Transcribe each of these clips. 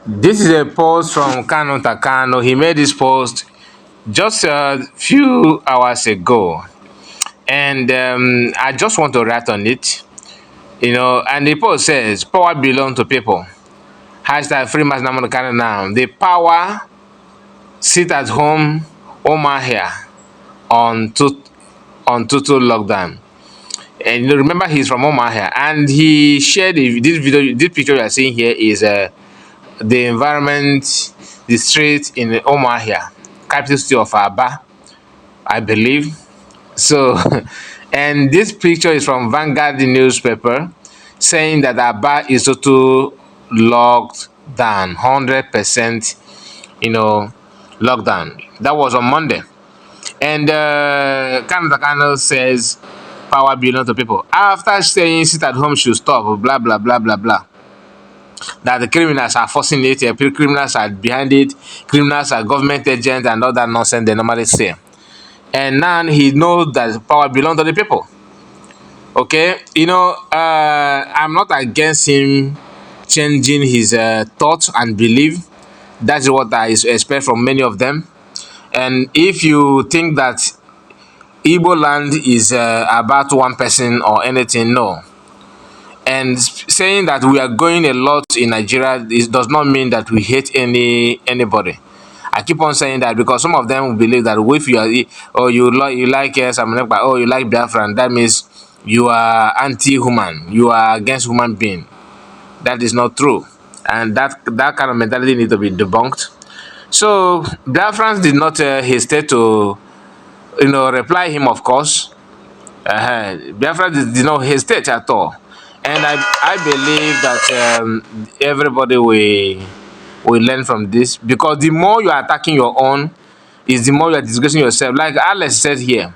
This is a post from Kano Takano. He made this post just a few hours ago, and I just want to write on it. And the post says, "Power belongs to people." Hashtag free mass Namanakana now. The power sit at home, Omar here on total lockdown. And remember, he's from Omar here, and he shared this video. This picture you are seeing here is the environment, the street in Omahia, capital city of Aba, I believe. So, and this picture is from Vanguard newspaper saying that Aba is total locked down, 100%, lockdown. That was on Monday. And Kano says, power belongs to people. After saying sit at home should stop, blah, blah, blah, blah, blah. That the criminals are forcing it, criminals are behind it, criminals are government agents and all that nonsense they normally say. And now he knows that power belongs to the people. Okay, I'm not against him changing his thoughts and belief. That's what I expect from many of them. And if you think that Igbo land is about one person or anything, no. And saying that we are going a lot in Nigeria does not mean that we hate anybody. I keep on saying that because some of them will believe that if you are, you like Samanekpa, you like Biafra, and that means you are anti-human, you are against human being. That is not true, and that kind of mentality needs to be debunked. So Biafrans did not hesitate to, reply him. Of course, Biafra did not hesitate at all. And I believe that everybody will learn from this, because the more you are attacking your own, is the more you are disgracing yourself. Like Alex said here,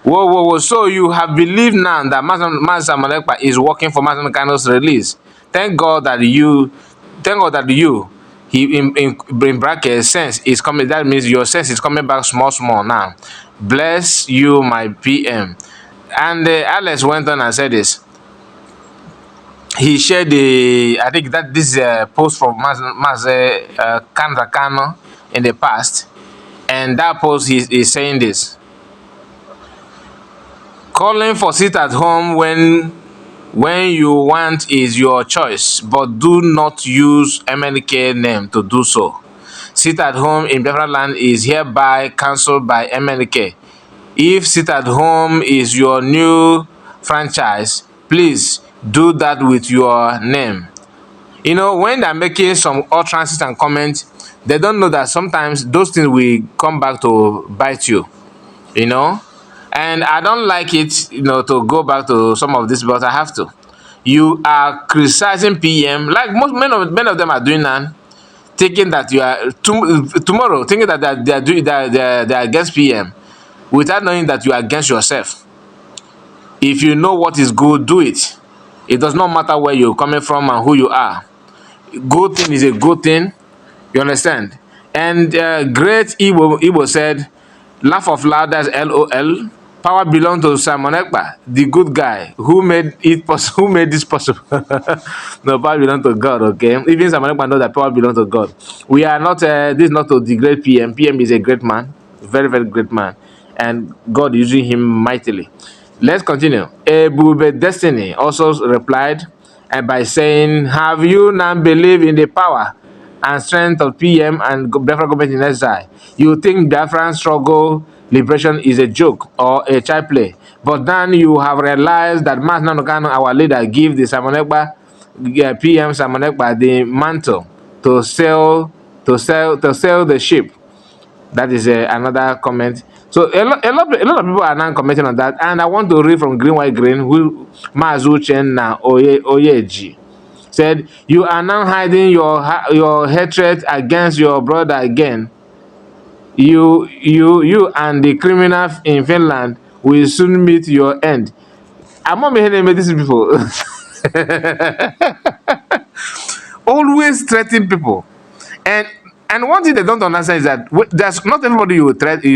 whoa. So you have believed now that Master Malekpa is working for Master Kano's release. Thank God that you, he in brackets sense is coming. That means your sense is coming back small now. Bless you, my PM. And Alex went on and said this. He shared I think that this is a post from Kano in the past, and that post is saying this: calling for sit at home when you want is your choice, but do not use MNK name to do so. Sit at home in Biafra land is hereby cancelled by MNK. If sit at home is your new franchise, please do that with your name. When they're making some utterances and comments, they don't know that sometimes those things will come back to bite you. And I don't like it, to go back to some of this, but I have to. You are criticizing PM, like many of them are doing now, thinking that you are tomorrow, thinking that they are against PM, without knowing that you are against yourself. If you know what is good, do it. It does not matter where you're coming from and who you are. Good thing is a good thing. You understand? And great Igbo said, laugh of loud as LOL. Power belongs to Simon Ekpa, the good guy who made it possible. Who made this possible? No, power belongs to God. Okay, even Simon Ekpa knows that power belongs to God. We are not. This is not to degrade PM. PM is a great man, very great man, and God using him mightily. Let's continue. Ebube Destiny also replied and by saying, have you now believe in the power and strength of PM and Biafra government in exile? You think Biafran struggle liberation is a joke or a child play, but then you have realized that Mas Nanokano, our leader, give the PM Samonekba the mantle to sell the ship. That is another comment. So a lot of people are now commenting on that, and I want to read from Green White Green, who Mazuchen na Oyeji said, you are now hiding your hatred against your brother again. You and the criminal in Finland will soon meet your end. I'm not making these people. Always threaten people, and one thing they don't understand is that there's not everybody you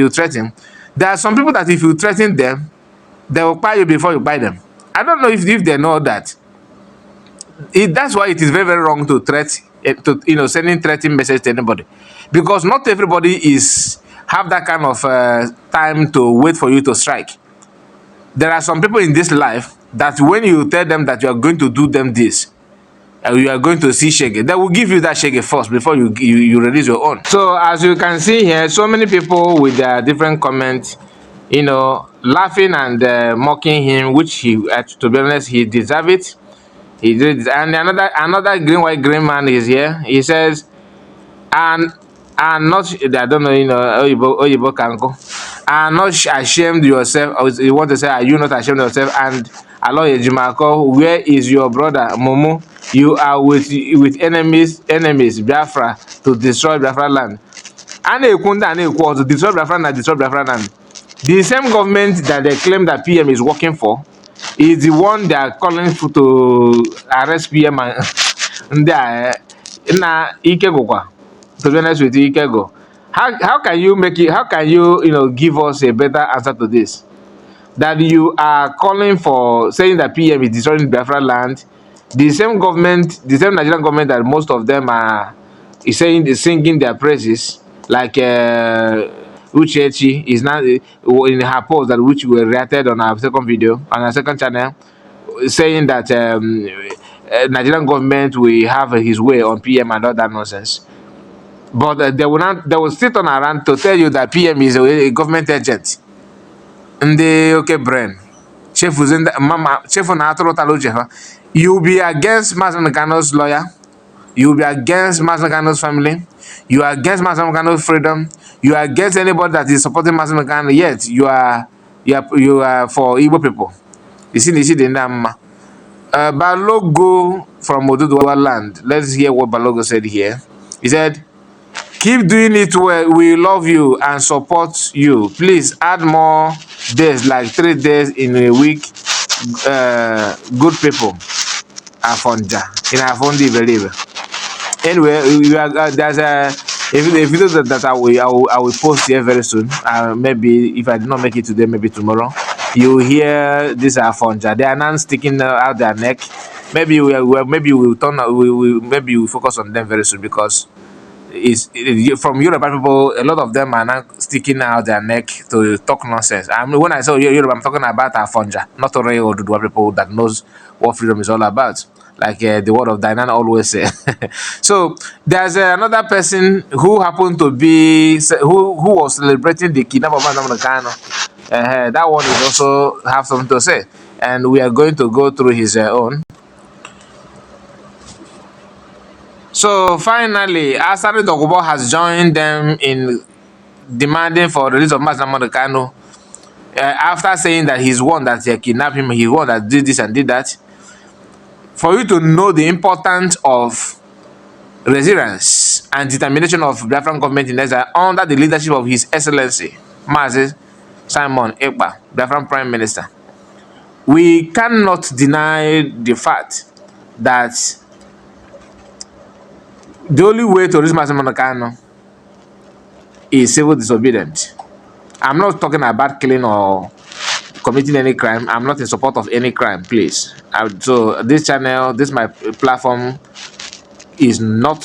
threaten. There are some people that if you threaten them, they will buy you before you buy them. I don't know if they know that. That's why it is very wrong to threaten to sending threatening message to anybody, because not everybody is have that kind of time to wait for you to strike. There are some people in this life that when you tell them that you are going to do them this, you are going to see shege, they will give you that shege first before you release your own. So as you can see here, so many people with their different comments, laughing and mocking him, which he, to be honest, he deserve it. He did. And another green white green man is here. He says, and not, I don't know, Oyibo Kanko. And not ashamed yourself. Or you want to say, are you not ashamed of yourself? And Aloy Ejimako, where is your brother Momo? You are with enemies Biafra to destroy Biafra land. And to destroy Biafra land, destroy Biafra land. The same government that they claim that PM is working for is the one they are calling for to arrest PM and they are na Ikegokwa. To be honest with you, Ikego. How can you make it? How can you give us a better answer to this? That you are calling for, saying that PM is destroying Biafra land. The same government, the same Nigerian government that most of them is singing their praises, like Uchechi is now in her post that which we reacted on our second video on our second channel, saying that Nigerian government will have his way on PM and all that nonsense. But they will still turn around to tell you that PM is a government agent. Ndị oke brain chefuzi mama chefu na atụrụ tara uche ha. You be against Mazen Kano's lawyer, you be against Mazen Kano's family, you are against Mazen Kano's freedom, you are against anybody that is supporting Mazen Kano, yet you are for Igbo people. You see the name Balogo from Oduduwa land. Let's hear what Balogo said here. He said, keep doing it well. We love you and support you. Please add more days, like 3 days in a week. Good people. Afonja. In Afondi, believe. Anyway, there's a video that I will post here very soon. Maybe if I do not make it today, maybe tomorrow. You hear this Afonja. They are now sticking out their neck. Maybe maybe we focus on them very soon, because from Yoruba people, a lot of them are now sticking out their neck to talk nonsense. I mean, when I say Yoruba, I'm talking about Afonja, not Ore or Dudua people that knows what freedom is all about, like the word of Diana always say. So there's another person who happened to be who was celebrating the kidnap of Madam Kano. That one is also have something to say, and we are going to go through his own. So finally, Asari Dogubo has joined them in demanding for the release of Mazen Kano, after saying that he's one that kidnapped him, he's one that did this and did that. For you to know the importance of resilience and determination of Biafran government in Nigeria under the leadership of His Excellency Mazi Simon Ekpa, Biafran Prime Minister, we cannot deny the fact that the only way to reach Mazen Kano is civil disobedience. I'm not talking about killing or committing any crime. I'm not in support of any crime, please. So this channel, my platform is not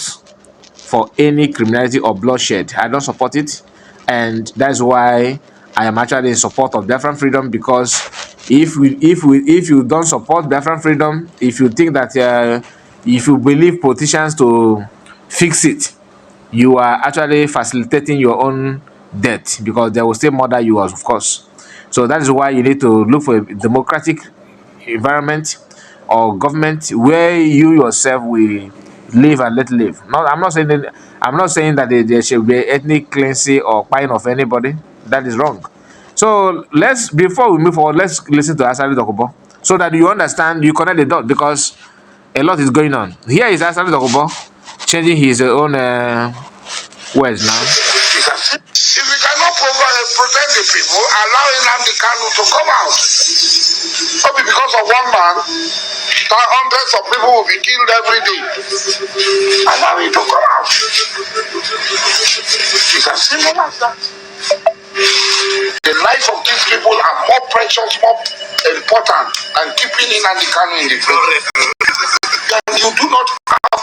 for any criminality or bloodshed. I don't support it, and that's why I am actually in support of Biafran freedom. Because if you don't support Biafran freedom, if you think that if you believe politicians to fix it, you are actually facilitating your own death, because they will still murder you, of course. So that is why you need to look for a democratic environment or government where you yourself will live and let live. I'm not saying that there should be ethnic cleansing or buying of anybody. That is wrong. So before we move forward, let's listen to Asari Dokubo so that you understand, you connect the dot, because a lot is going on. Here is Asari Dokubo changing his own words now. If we cannot protect the people, allow Nnamdi Kanu to come out. Not because of one man, hundreds of people will be killed every day. Allow him to come out. It's as simple as that. The lives of these people are more precious, more important than keeping Nnamdi Kanu in the prison. You do not have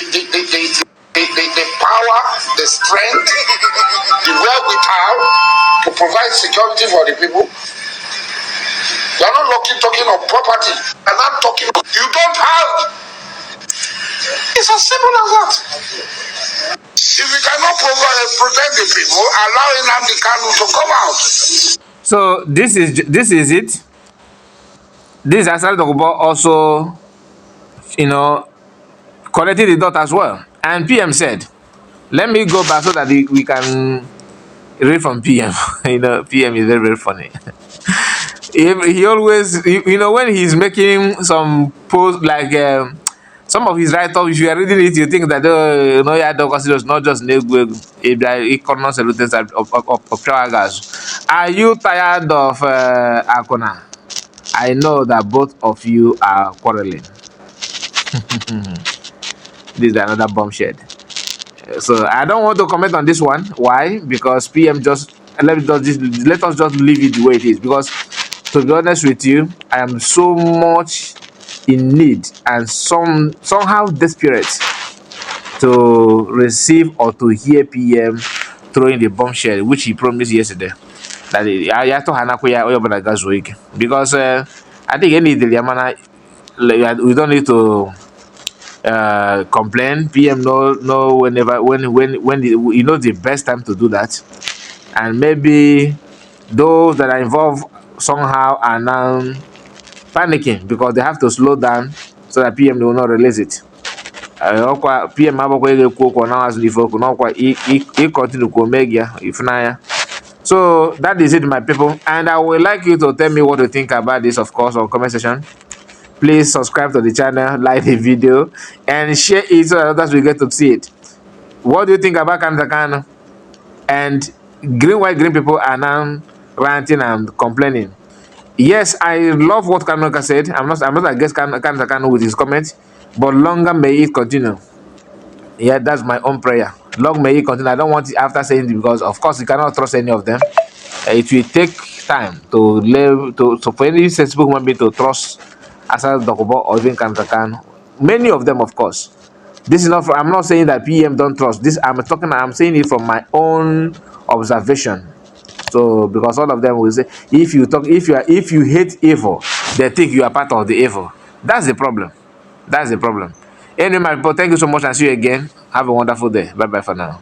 the power, the strength, the wherewithal to provide security for the people. You are not talking of property. You are not talking of, you don't have. It's as simple as that. If we cannot protect the people, allowing Nnamdi Kanu to come out. So this is it. This Asari Dokubo also, connected the dot as well. And PM said, let me go back so that we can read from PM. PM is very, very funny. he always, when he's making some post like some of his write-ups, if you are reading it, you think that yeah, it's not just economic solutions of gas. Are you tired of Akona? I know that both of you are quarreling. This is another bombshell. So I don't want to comment on this one. Why? Because PM just let us just leave it the way it is. Because to be honest with you, I am so much in need and somehow desperate to receive or to hear PM throwing the bombshell which he promised yesterday. That because I think any we don't need to complain. PM know whenever when the best time to do that, and maybe those that are involved somehow are now panicking because they have to slow down so that PM will not release it. PM continue. So that is it, my people, and I would like you to tell me what you think about this, of course, on comment section. Please subscribe to the channel, like the video, and share it so that others will get to see it. What do you think about Kantakano? And green people are now ranting and complaining. Yes, I love what Kanoka said. I'm not against Kantakano with his comments, but longer may it continue. Yeah, that's my own prayer. Long may it continue. I don't want it after saying it because, of course, you cannot trust any of them. It will take time to live so for any sensible human being to trust Asari Dokubo or even Kantakan. Many of them, of course. This is not. I'm not saying that PM don't trust. I'm saying it from my own observation. So because all of them will say, if you hate evil, they think you are part of the evil. That's the problem. That's the problem. Anyway, my people, thank you so much and see you again. Have a wonderful day. Bye bye for now.